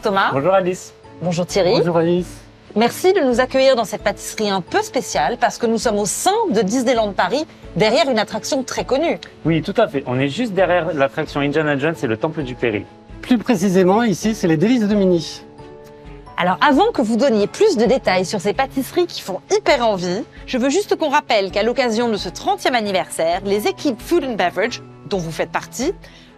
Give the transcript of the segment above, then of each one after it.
Thomas. Bonjour Alice. Bonjour Thierry. Bonjour Alice. Merci de nous accueillir dans cette pâtisserie un peu spéciale parce que nous sommes au sein de Disneyland Paris, derrière une attraction très connue. Oui, tout à fait. On est juste derrière l'attraction Indiana Jones et le Temple du Péril. Plus précisément, ici, c'est les délices de Minnie. Alors avant que vous donniez plus de détails sur ces pâtisseries qui font hyper envie, je veux juste qu'on rappelle qu'à l'occasion de ce 30e anniversaire, les équipes Food and Beverage, dont vous faites partie,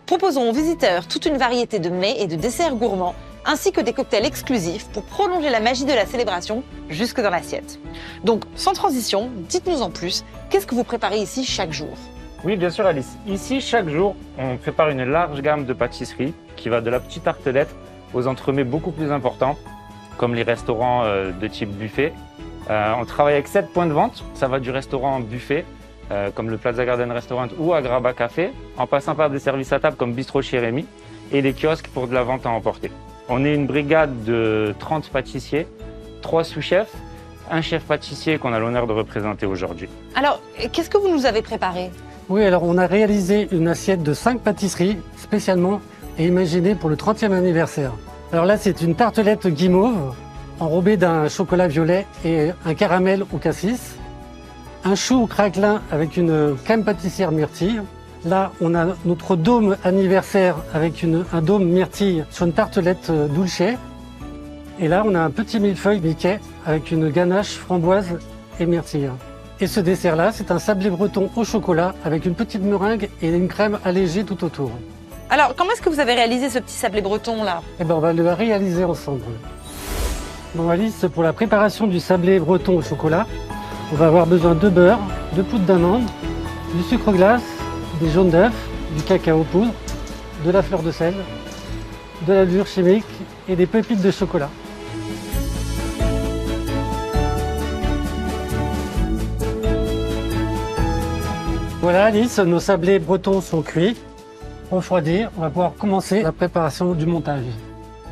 proposeront aux visiteurs toute une variété de mets et de desserts gourmands, ainsi que des cocktails exclusifs pour prolonger la magie de la célébration jusque dans l'assiette. Donc, sans transition, dites-nous en plus, qu'est-ce que vous préparez ici chaque jour? Oui, bien sûr Alice. Ici, chaque jour, on prépare une large gamme de pâtisseries qui va de la petite tartelette aux entremets beaucoup plus importants, comme les restaurants de type buffet. On travaille avec 7 points de vente. Ça va du restaurant buffet, comme le Plaza Garden Restaurant ou Agrabah Café, en passant par des services à table comme Bistro chez Rémy et des kiosques pour de la vente à emporter. On est une brigade de 30 pâtissiers, 3 sous-chefs, un chef pâtissier qu'on a l'honneur de représenter aujourd'hui. Alors, qu'est-ce que vous nous avez préparé? Oui, alors on a réalisé une assiette de 5 pâtisseries spécialement et imaginées pour le 30e anniversaire. Alors là, c'est une tartelette guimauve enrobée d'un chocolat violet et un caramel au cassis. Un chou au craquelin avec une crème pâtissière myrtille. Là, on a notre dôme anniversaire avec un dôme myrtille sur une tartelette dulce. Et là, on a un petit millefeuille Mickey avec une ganache framboise et myrtille. Et ce dessert-là, c'est un sablé breton au chocolat avec une petite meringue et une crème allégée tout autour. Alors, comment est-ce que vous avez réalisé ce petit sablé breton là? Eh ben, on va le réaliser ensemble. Bon Alice, pour la préparation du sablé breton au chocolat, on va avoir besoin de beurre, de poudre d'amande, du sucre glace, des jaunes d'œufs, du cacao poudre, de la fleur de sel, de la levure chimique et des pépites de chocolat. Voilà Alice, nos sablés bretons sont cuits. Refroidir, on va pouvoir commencer la préparation du montage.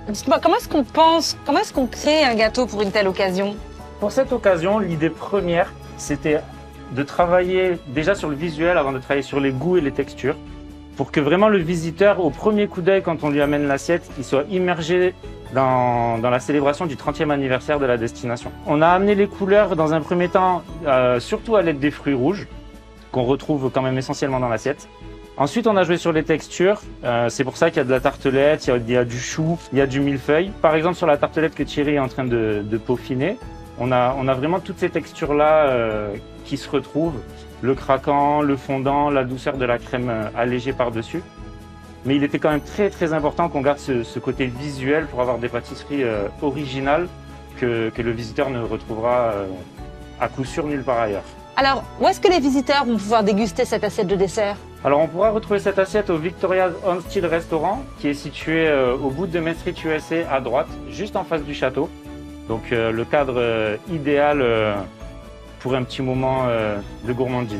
Dites-moi, comment est-ce qu'on crée un gâteau pour une telle occasion? Pour cette occasion, l'idée première, c'était de travailler déjà sur le visuel avant de travailler sur les goûts et les textures, pour que vraiment le visiteur, au premier coup d'œil, quand on lui amène l'assiette, il soit immergé dans la célébration du 30e anniversaire de la destination. On a amené les couleurs dans un premier temps, surtout à l'aide des fruits rouges, qu'on retrouve quand même essentiellement dans l'assiette. Ensuite, on a joué sur les textures. C'est pour ça qu'il y a de la tartelette, il y a du chou, il y a du millefeuille. Par exemple, sur la tartelette que Thierry est en train de peaufiner, on a vraiment toutes ces textures-là qui se retrouvent. Le craquant, le fondant, la douceur de la crème allégée par-dessus. Mais il était quand même très très important qu'on garde ce côté visuel pour avoir des pâtisseries originales que le visiteur ne retrouvera à coup sûr nulle part ailleurs. Alors, où est-ce que les visiteurs vont pouvoir déguster cette assiette de dessert? Alors on pourra retrouver cette assiette au Victoria's On Steel Restaurant qui est situé au bout de Main Street USA à droite, juste en face du château. Donc le cadre idéal pour un petit moment de gourmandise.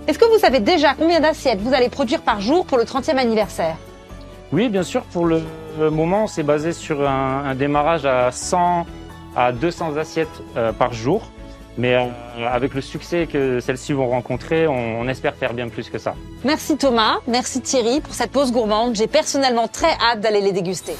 Est-ce que vous savez déjà combien d'assiettes vous allez produire par jour pour le 30e anniversaire? Oui, bien sûr. Pour le moment, on s'est basé sur un démarrage à 100 à 200 assiettes par jour. Mais avec le succès que celles-ci vont rencontrer, on espère faire bien plus que ça. Merci Thomas, merci Thierry pour cette pause gourmande. J'ai personnellement très hâte d'aller les déguster.